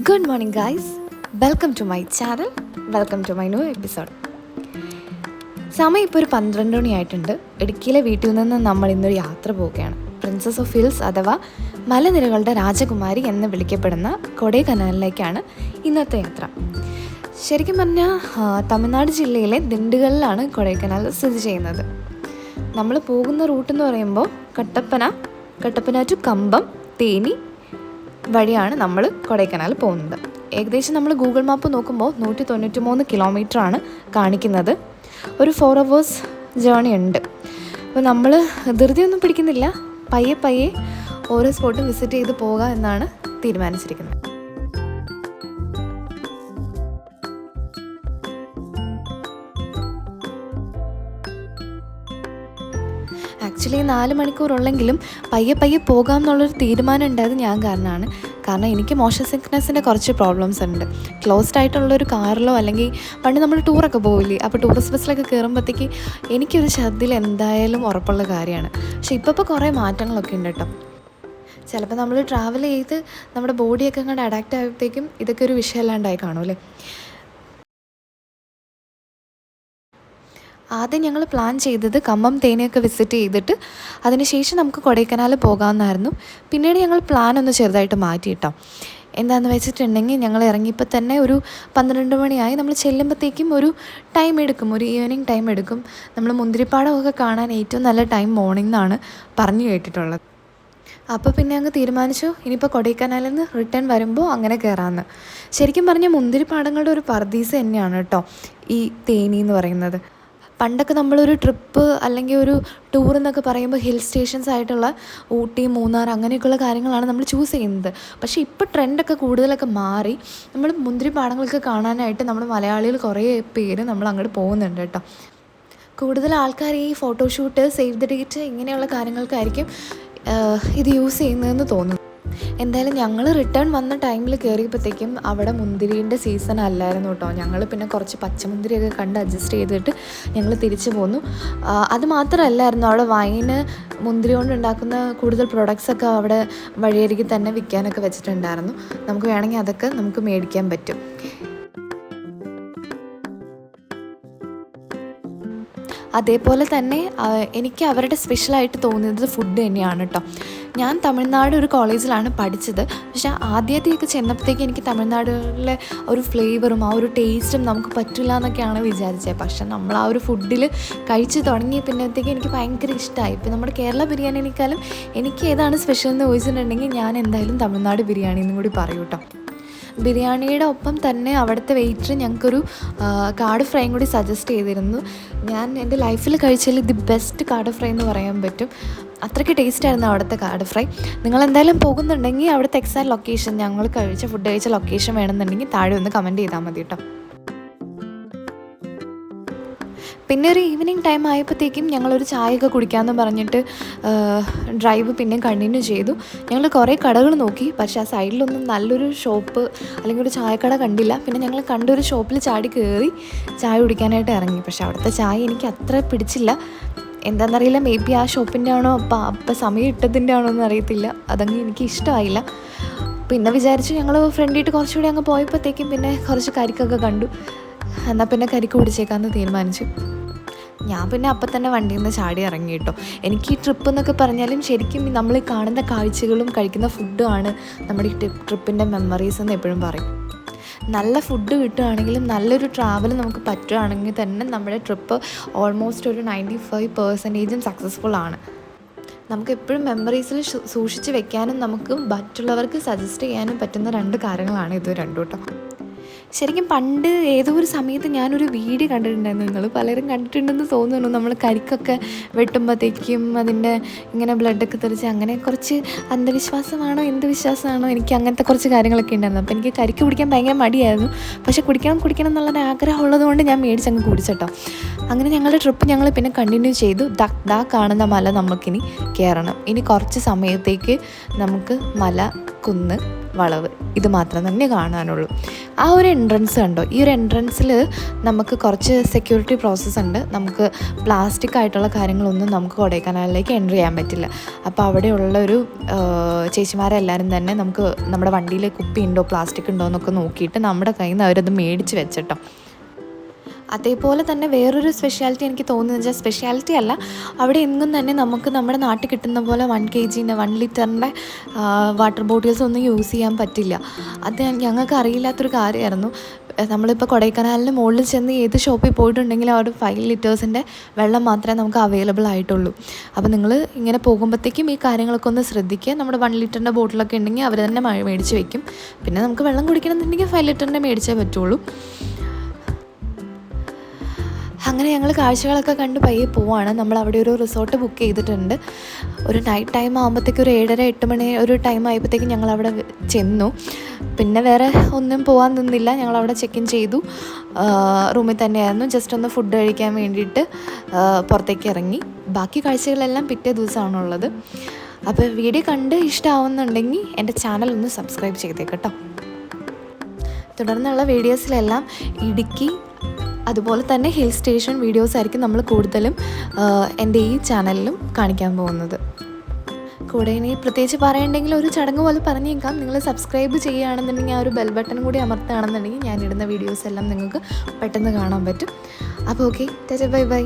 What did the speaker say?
Good morning guys, welcome to my channel, welcome to my new episode. സമയം ഇപ്പോൾ ഒരു 12 മണിയായിട്ടുണ്ട്. ഇടുക്കിയിലെ വീട്ടിൽ നിന്ന് നമ്മൾ ഇന്നൊരു യാത്ര പോവുകയാണ്. പ്രിൻസസ് ഓഫ് ഹിൽസ് അഥവാ മലനിരകളുടെ രാജകുമാരി എന്ന് വിളിക്കപ്പെടുന്ന കൊടൈക്കനാലിലേക്കാണ് ഇന്നത്തെ യാത്ര. ശരിക്കും പറഞ്ഞാൽ തമിഴ്നാട് ജില്ലയിലെ ദിണ്ടുകളിലാണ് കൊടൈക്കനാൽ സ്ഥിതി ചെയ്യുന്നത്. നമ്മൾ പോകുന്ന റൂട്ടെന്ന് പറയുമ്പോൾ കട്ടപ്പന ടു കമ്പം, തേനി വഴിയാണ് നമ്മൾ കൊടൈക്കനാൽ പോകുന്നത്. ഏകദേശം നമ്മൾ ഗൂഗിൾ മാപ്പ് നോക്കുമ്പോൾ 193 കിലോമീറ്ററാണ് കാണിക്കുന്നത്. ഒരു 4 hours ജേർണി ഉണ്ട്. അപ്പോൾ നമ്മൾ ധൃതിയൊന്നും പിടിക്കുന്നില്ല, പയ്യെ ഓരോ സ്പോട്ടും വിസിറ്റ് ചെയ്ത് പോകാം എന്നാണ് തീരുമാനിച്ചിരിക്കുന്നത്. ആക്ച്വലി 4 മണിക്കൂറുള്ളെങ്കിലും പയ്യെ പോകാം എന്നുള്ളൊരു തീരുമാനം ഉണ്ടായത് ഞാൻ കാരണം എനിക്ക് മോഷൻ സിക്നെസ്സിൻ്റെ കുറച്ച് പ്രോബ്ലംസ് ഉണ്ട്. ക്ലോസ്ഡ് ആയിട്ടുള്ളൊരു കാറിലോ അല്ലെങ്കിൽ പണ്ട് നമ്മൾ ടൂറൊക്കെ പോവില്ലേ, അപ്പോൾ ടൂറിസ്റ്റ് ബസ്സിലൊക്കെ കയറുമ്പോഴത്തേക്ക് എനിക്കൊരു ഛർദ്ദിൽ എന്തായാലും ഉറപ്പുള്ള കാര്യമാണ്. പക്ഷേ ഇപ്പോൾ കുറേ മാറ്റങ്ങളൊക്കെ ഉണ്ട് കേട്ടോ. ചിലപ്പോൾ നമ്മൾ ട്രാവൽ ചെയ്ത് നമ്മുടെ ബോഡിയൊക്കെ അങ്ങോട്ട് അഡാക്റ്റ് ആയപ്പോഴത്തേക്കും ഇതൊക്കെ ഒരു വിഷയമല്ലാണ്ടായി കാണുമല്ലേ. ആദ്യം ഞങ്ങൾ പ്ലാൻ ചെയ്തത് കമ്പം, തേനിയൊക്കെ വിസിറ്റ് ചെയ്തിട്ട് അതിനുശേഷം നമുക്ക് കൊടൈക്കനാൽ പോകാമെന്നായിരുന്നു. പിന്നീട് ഞങ്ങൾ പ്ലാൻ ഒന്ന് ചെറുതായിട്ട് മാറ്റി കേട്ടോ. എന്താണെന്ന് വെച്ചിട്ടുണ്ടെങ്കിൽ ഞങ്ങൾ ഇറങ്ങിയപ്പോൾ തന്നെ ഒരു 12 മണിയായി. നമ്മൾ ചെല്ലുമ്പോഴത്തേക്കും ഒരു ഈവനിങ് ടൈം എടുക്കും. നമ്മൾ മുന്തിരിപ്പാടമൊക്കെ കാണാൻ ഏറ്റവും നല്ല ടൈം മോർണിംഗ് എന്നാണ് പറഞ്ഞു കേട്ടിട്ടുള്ളത്. അപ്പോൾ പിന്നെ അങ്ങ് തീരുമാനിച്ചു ഇനിയിപ്പോൾ കൊടൈക്കനാലിൽ നിന്ന് റിട്ടേൺ വരുമ്പോൾ അങ്ങനെ കയറാമെന്ന്. ശരിക്കും പറഞ്ഞാൽ മുന്തിരിപ്പാടങ്ങളുടെ ഒരു പർദീസ തന്നെയാണ് കേട്ടോ ഈ തേനി എന്ന് പറയുന്നത്. പണ്ടൊക്കെ നമ്മളൊരു ട്രിപ്പ് അല്ലെങ്കിൽ ഒരു ടൂർ എന്നൊക്കെ പറയുമ്പോൾ ഹിൽ സ്റ്റേഷൻസ് ആയിട്ടുള്ള ഊട്ടി, മൂന്നാർ അങ്ങനെയൊക്കെയുള്ള കാര്യങ്ങളാണ് നമ്മൾ ചൂസ് ചെയ്യുന്നത്. പക്ഷേ ഇപ്പോൾ ട്രെൻഡൊക്കെ കൂടുതലൊക്കെ മാറി നമ്മൾ മുന്തിരിപ്പാടങ്ങളൊക്കെ കാണാനായിട്ട് നമ്മൾ മലയാളികൾ കുറേ പേര് നമ്മൾ അങ്ങോട്ട് പോകുന്നുണ്ട് കേട്ടോ. കൂടുതൽ ആൾക്കാർ ഈ ഫോട്ടോഷൂട്ട്, സേവ് ദ ഡേറ്റ് ഇങ്ങനെയുള്ള കാര്യങ്ങൾക്കായിരിക്കും ഇത് യൂസ് ചെയ്യുന്നതെന്ന് തോന്നുന്നു. എന്തായാലും ഞങ്ങൾ റിട്ടേൺ വന്ന ടൈമിൽ കയറിയപ്പോഴത്തേക്കും അവിടെ മുന്തിരീൻ്റെ സീസൺ അല്ലായിരുന്നു കേട്ടോ. ഞങ്ങൾ പിന്നെ കുറച്ച് പച്ചമുന്തിരിയൊക്കെ കണ്ട് അഡ്ജസ്റ്റ് ചെയ്തിട്ട് ഞങ്ങൾ തിരിച്ചു പോന്നു. അത് മാത്രമല്ലായിരുന്നു, അവിടെ വൈന്, മുന്തിരി കൊണ്ടുണ്ടാക്കുന്ന കൂടുതൽ പ്രൊഡക്ട്സൊക്കെ അവിടെ വഴിയരികിൽ തന്നെ വിൽക്കാനൊക്കെ വെച്ചിട്ടുണ്ടായിരുന്നു. നമുക്ക് വേണമെങ്കിൽ അതൊക്കെ നമുക്ക് മേടിക്കാൻ പറ്റും. അതേപോലെ തന്നെ എനിക്ക് അവരുടെ സ്പെഷ്യലായിട്ട് തോന്നിയത് ഫുഡ് തന്നെയാണ് കേട്ടോ. ഞാൻ തമിഴ്നാട് ഒരു കോളേജിലാണ് പഠിച്ചത്. പക്ഷേ ആദ്യമൊക്കെ ചെന്നപ്പോഴത്തേക്ക് എനിക്ക് തമിഴ്നാട്ടിലെ ഒരു ഫ്ലേവറും ആ ഒരു ടേസ്റ്റും നമുക്ക് പറ്റില്ല എന്നൊക്കെയാണ് വിചാരിച്ചത്. പക്ഷേ നമ്മൾ ആ ഒരു ഫുഡിൽ കഴിച്ച് തുടങ്ങിയ പിന്നത്തേക്ക് എനിക്ക് ഭയങ്കര ഇഷ്ടമായി. ഇപ്പം നമ്മുടെ കേരള ബിരിയാണിനേക്കാളും എനിക്ക് ഏതാണ് സ്പെഷ്യൽ എന്ന് ചോദിച്ചിട്ടുണ്ടെങ്കിൽ ഞാൻ എന്തായാലും തമിഴ്നാട് ബിരിയാണി എന്നും കൂടി പറയൂ കേട്ടോ. ബിരിയാണിയുടെ ഒപ്പം തന്നെ അവിടുത്തെ വെയിറ്റർ ഞങ്ങൾക്കൊരു കാട് ഫ്രൈയും കൂടി സജസ്റ്റ് ചെയ്തിരുന്നു. ഞാൻ എൻ്റെ ലൈഫിൽ കഴിച്ചതിൽ ദി ബെസ്റ്റ് കാട് ഫ്രൈ എന്ന് പറയാൻ പറ്റും. അത്രയ്ക്ക് ടേസ്റ്റായിരുന്നു അവിടുത്തെ കാട് ഫ്രൈ. നിങ്ങളെന്തായാലും പോകുന്നുണ്ടെങ്കിൽ അവിടുത്തെ എക്സാക്റ്റ് ലൊക്കേഷൻ, ഞങ്ങൾ ഫുഡ് കഴിച്ച ലൊക്കേഷൻ വേണമെന്നുണ്ടെങ്കിൽ താഴെ ഒന്ന് കമൻറ്റ് ചെയ്താൽ മതി കേട്ടോ. പിന്നെ ഒരു ഈവനിങ് ടൈം ആയപ്പോഴത്തേക്കും ഞങ്ങളൊരു ചായയൊക്കെ കുടിക്കാമെന്ന് പറഞ്ഞിട്ട് ഡ്രൈവ് പിന്നെ കണ്ടിന്യൂ ചെയ്തു. ഞങ്ങൾ കുറേ കടകൾ നോക്കി, പക്ഷേ ആ സൈഡിലൊന്നും നല്ലൊരു ഷോപ്പ് അല്ലെങ്കിൽ ഒരു ചായക്കട കണ്ടില്ല. പിന്നെ ഞങ്ങൾ കണ്ടൊരു ഷോപ്പിൽ ചാടി കയറി ചായ കുടിക്കാനായിട്ട് ഇറങ്ങി. പക്ഷേ അവിടുത്തെ ചായ എനിക്ക് അത്ര പിടിച്ചില്ല. എന്താണെന്നറിയില്ല, മേ ബി ആ ഷോപ്പിൻ്റെ ആണോ അപ്പം സമയം ഇട്ടതിൻ്റെ ആണോ എന്ന് അറിയത്തില്ല. അതങ്ങ് എനിക്ക് ഇഷ്ടമായില്ല. പിന്നെ വിചാരിച്ചു ഞങ്ങൾ ഫ്രണ്ടിയിട്ട് കുറച്ചുകൂടി അങ്ങ് പോയപ്പോഴത്തേക്കും പിന്നെ കുറച്ച് കരിക്കൊക്കെ കണ്ടു. എന്നാൽ പിന്നെ കരിക്ക് കുടിച്ചേക്കാമെന്ന് തീരുമാനിച്ചു. ഞാൻ പിന്നെ അപ്പം തന്നെ വണ്ടിയിൽ നിന്ന് ചാടി ഇറങ്ങി കേട്ടോ. എനിക്ക് ഈ ട്രിപ്പ് എന്നൊക്കെ പറഞ്ഞാലും ശരിക്കും നമ്മൾ ഈ കാണുന്ന കാഴ്ചകളും കഴിക്കുന്ന ഫുഡുമാണ് നമ്മുടെ ഈ ട്രിപ്പിൻ്റെ മെമ്മറീസ് എന്ന് എപ്പോഴും പറയും. നല്ല ഫുഡ് കിട്ടുകയാണെങ്കിലും നല്ലൊരു ട്രാവൽ നമുക്ക് പറ്റുകയാണെങ്കിൽ തന്നെ നമ്മുടെ ട്രിപ്പ് ഓൾമോസ്റ്റ് ഒരു 95% സക്സസ്ഫുൾ ആണ്. നമുക്ക് എപ്പോഴും മെമ്മറീസിൽ സൂക്ഷിച്ച് വെക്കാനും നമുക്ക് മറ്റുള്ളവർക്ക് സജസ്റ്റ് ചെയ്യാനും പറ്റുന്ന 2 കാര്യങ്ങളാണ് ഇത് രണ്ടും കേട്ടോ. ശരിക്കും പണ്ട് ഏതോ ഒരു സമയത്ത് ഞാനൊരു വീഡിയോ കണ്ടിട്ടുണ്ടായിരുന്നു, നിങ്ങൾ പലരും കണ്ടിട്ടുണ്ടെന്ന് തോന്നുന്നു. നമ്മൾ കരിക്കൊക്കെ വെട്ടുമ്പോഴത്തേക്കും അതിൻ്റെ ഇങ്ങനെ ബ്ലഡൊക്കെ തെറിച്ച് അങ്ങനെ കുറച്ച് അന്ധവിശ്വാസമാണോ എന്ത് വിശ്വാസമാണോ, എനിക്ക് അങ്ങനത്തെ കുറച്ച് കാര്യങ്ങളൊക്കെ ഉണ്ടായിരുന്നു. അപ്പോൾ എനിക്ക് കരിക്ക് കുടിക്കാൻ ഭയങ്കര മടിയായിരുന്നു. പക്ഷേ കുടിക്കണം എന്നുള്ളൊരു ആഗ്രഹം ഉള്ളതുകൊണ്ട് ഞാൻ മേടിച്ചങ്ങ് കുടിച്ചിട്ടോ. അങ്ങനെ ഞങ്ങളുടെ ട്രിപ്പ് ഞങ്ങൾ പിന്നെ കണ്ടിന്യൂ ചെയ്തു. ദാ കാണുന്ന മല നമുക്കിനി കയറണം. ഇനി കുറച്ച് സമയത്തേക്ക് നമുക്ക് മല കുന്ന്, വളവ്, ഇത് മാത്രം തന്നെ കാണാനുള്ളൂ. ആ ഒരു എൻട്രൻസ് കണ്ടോ, ഈ ഒരു എൻട്രൻസിൽ നമുക്ക് കുറച്ച് സെക്യൂരിറ്റി പ്രോസസ്സ് ഉണ്ട്. നമുക്ക് പ്ലാസ്റ്റിക് ആയിട്ടുള്ള കാര്യങ്ങളൊന്നും നമുക്ക് കൊടൈക്കനാലിലേക്ക് എൻട്രി ചെയ്യാൻ പറ്റില്ല. അപ്പോൾ അവിടെയുള്ളൊരു ചേച്ചിമാരെല്ലാവരും തന്നെ നമുക്ക് നമ്മുടെ വണ്ടിയിൽ കുപ്പി ഉണ്ടോ പ്ലാസ്റ്റിക് ഉണ്ടോ എന്നൊക്കെ നോക്കിയിട്ട് നമ്മുടെ കയ്യിൽ നിന്ന് അവരത് മേടിച്ച് വെച്ചിട്ടോ. അതേപോലെ തന്നെ വേറൊരു സ്പെഷ്യാലിറ്റി എനിക്ക് തോന്നുന്നത് വെച്ചാൽ, സ്പെഷ്യാലിറ്റി അല്ല, അവിടെ എങ്ങും തന്നെ നമുക്ക് നമ്മുടെ നാട്ടിൽ കിട്ടുന്ന പോലെ 1 kg 1 ലിറ്ററിൻ്റെ വാട്ടർ ബോട്ടിൽസ് ഒന്നും യൂസ് ചെയ്യാൻ പറ്റില്ല. അത് ഞങ്ങൾക്ക് അറിയില്ലാത്തൊരു കാര്യമായിരുന്നു. നമ്മളിപ്പോൾ കൊടൈക്കനാലിന് മുകളിൽ ചെന്ന് ഏത് ഷോപ്പിൽ പോയിട്ടുണ്ടെങ്കിലും അവർ 5 ലിറ്റേഴ്സിൻ്റെ വെള്ളം മാത്രമേ നമുക്ക് അവൈലബിൾ ആയിട്ടുള്ളൂ. അപ്പോൾ നിങ്ങൾ ഇങ്ങനെ പോകുമ്പോഴത്തേക്കും ഈ കാര്യങ്ങളൊക്കെ ഒന്ന് ശ്രദ്ധിക്കുക. നമ്മുടെ 1 ലിറ്ററിൻ്റെ ബോട്ടിലൊക്കെ ഉണ്ടെങ്കിൽ അവർ തന്നെ മേടിച്ച് വയ്ക്കും. പിന്നെ നമുക്ക് വെള്ളം കുടിക്കണമെന്നുണ്ടെങ്കിൽ 5 ലിറ്ററിൻ്റെ മേടിച്ചേ പറ്റുള്ളൂ. അങ്ങനെ ഞങ്ങൾ കാഴ്ചകളൊക്കെ കണ്ട് പയ്യെ പോവാണ്. നമ്മൾ അവിടെ ഒരു റിസോർട്ട് ബുക്ക് ചെയ്തിട്ടുണ്ട്. ഒരു നൈറ്റ് ടൈം ആകുമ്പോഴത്തേക്കും ഒരു 7:30-8 മണി ഒരു ടൈം ആയപ്പോഴത്തേക്കും ഞങ്ങളവിടെ ചെന്നു. പിന്നെ വേറെ ഒന്നും പോകാൻ നിന്നില്ല. ഞങ്ങളവിടെ ചെക്ക് ഇൻ ചെയ്തു. റൂമിൽ തന്നെയായിരുന്നു. ജസ്റ്റ് ഒന്ന് ഫുഡ് കഴിക്കാൻ വേണ്ടിയിട്ട് പുറത്തേക്ക് ഇറങ്ങി. ബാക്കി കാഴ്ചകളെല്ലാം പിറ്റേ ദിവസമാണുള്ളത്. അപ്പോൾ വീഡിയോ കണ്ട് ഇഷ്ടമാവുന്നുണ്ടെങ്കിൽ എൻ്റെ ചാനൽ ഒന്ന് സബ്സ്ക്രൈബ് ചെയ്തേക്കട്ടോ. തുടർന്നുള്ള വീഡിയോസിലെല്ലാം ഇടുക്കി അതുപോലെ തന്നെ ഹിൽ സ്റ്റേഷൻ വീഡിയോസ് ആയിരിക്കും നമ്മൾ കൂടുതലും എൻ്റെ ഈ ചാനലിലും കാണിക്കാൻ പോകുന്നത്. കൂടെ ഇനി പ്രത്യേകിച്ച് പറയണമെങ്കിൽ ഒരു ചടങ്ങ് പോലെ പറഞ്ഞേക്കാം. നിങ്ങൾ സബ്സ്ക്രൈബ് ചെയ്യുകയാണെന്നുണ്ടെങ്കിൽ ആ ഒരു ബെൽ ബട്ടൺ കൂടി അമർത്തുകയാണെന്നുണ്ടെങ്കിൽ ഞാനിടുന്ന വീഡിയോസ് എല്ലാം നിങ്ങൾക്ക് പെട്ടെന്ന് കാണാൻ പറ്റും. അപ്പോൾ ഓക്കെ, ബൈ ബൈ.